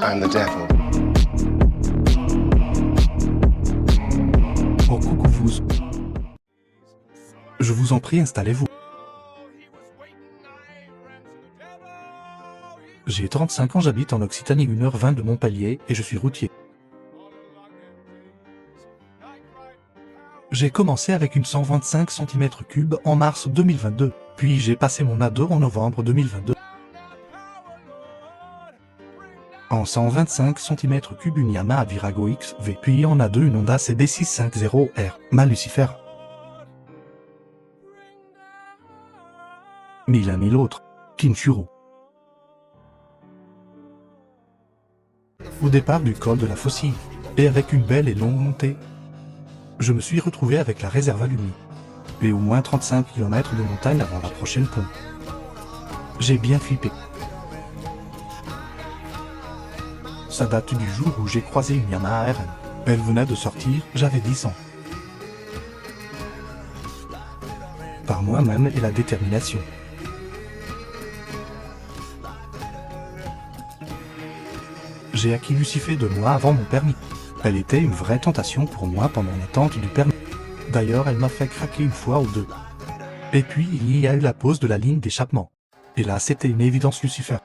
I'm the devil. Oh coucou vous. Je vous en prie, installez-vous. J'ai 35 ans, j'habite en Occitanie, 1h20 de Montpellier, et je suis routier. J'ai commencé avec une 125 cm3 en mars 2022, puis j'ai passé mon A2 en novembre 2022. En 125 cm3 une Yamaha Virago XV, puis en A2 une Honda CB650R, ma Lucifer. Ni l'un ni l'autre, Kinshuro. Au départ du col de la Faucille, et avec une belle et longue montée, je me suis retrouvé avec la réserve allumée, et au moins 35 km de montagne avant la prochaine pompe. J'ai bien flippé. Ça date du jour où j'ai croisé une Yamaha RM. Elle venait de sortir, j'avais 10 ans. Par moi-même et la détermination. J'ai acquis Lucifer 2 mois avant mon permis. Elle était une vraie tentation pour moi pendant l'attente du permis. D'ailleurs, elle m'a fait craquer une fois ou deux. Et puis, il y a eu la pause de la ligne d'échappement. Et là, c'était une évidence Lucifer.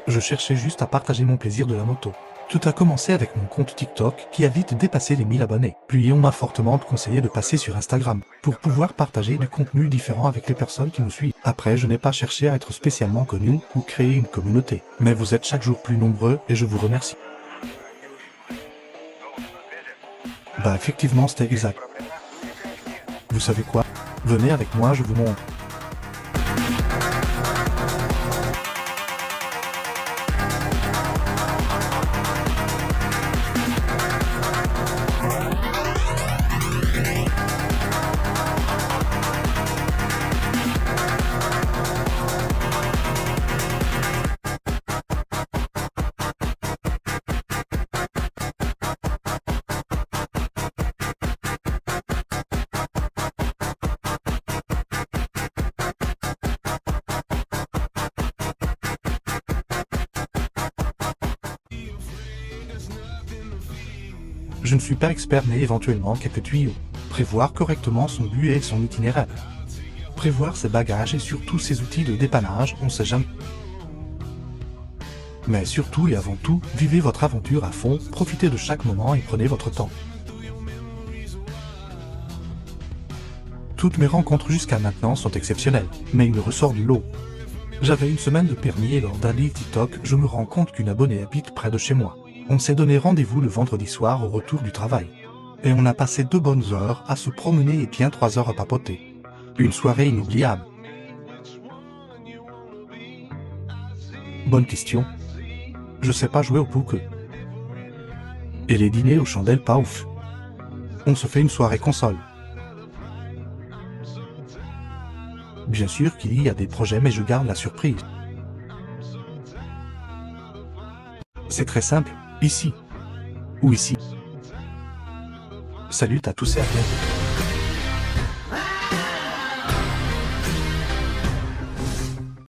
Je cherchais juste à partager mon plaisir de la moto. Tout a commencé avec mon compte TikTok qui a vite dépassé les 1000 abonnés. Puis on m'a fortement conseillé de passer sur Instagram pour pouvoir partager du contenu différent avec les personnes qui nous suivent. Après, je n'ai pas cherché à être spécialement connu ou créer une communauté. Mais vous êtes chaque jour plus nombreux et je vous remercie. Bah effectivement, c'était exact. Vous savez quoi? Venez avec moi, je vous montre. Je ne suis pas expert mais éventuellement quelques tuyaux. Prévoir correctement son but et son itinéraire. Prévoir ses bagages et surtout ses outils de dépannage, on sait jamais. Mais surtout et avant tout, vivez votre aventure à fond, profitez de chaque moment et prenez votre temps. Toutes mes rencontres jusqu'à maintenant sont exceptionnelles, mais il me ressort du lot. J'avais une semaine de permis et lors d'un live TikTok, je me rends compte qu'une abonnée habite près de chez moi. On s'est donné rendez-vous le vendredi soir au retour du travail. Et on a passé 2 bonnes heures à se promener et bien 3 heures à papoter. Une soirée inoubliable. Bonne question. Je sais pas jouer au poker. Et les dîners aux chandelles pas ouf. On se fait une soirée console. Bien sûr qu'il y a des projets mais je garde la surprise. C'est très simple, ici. Ou ici. Salut à tous et à bientôt.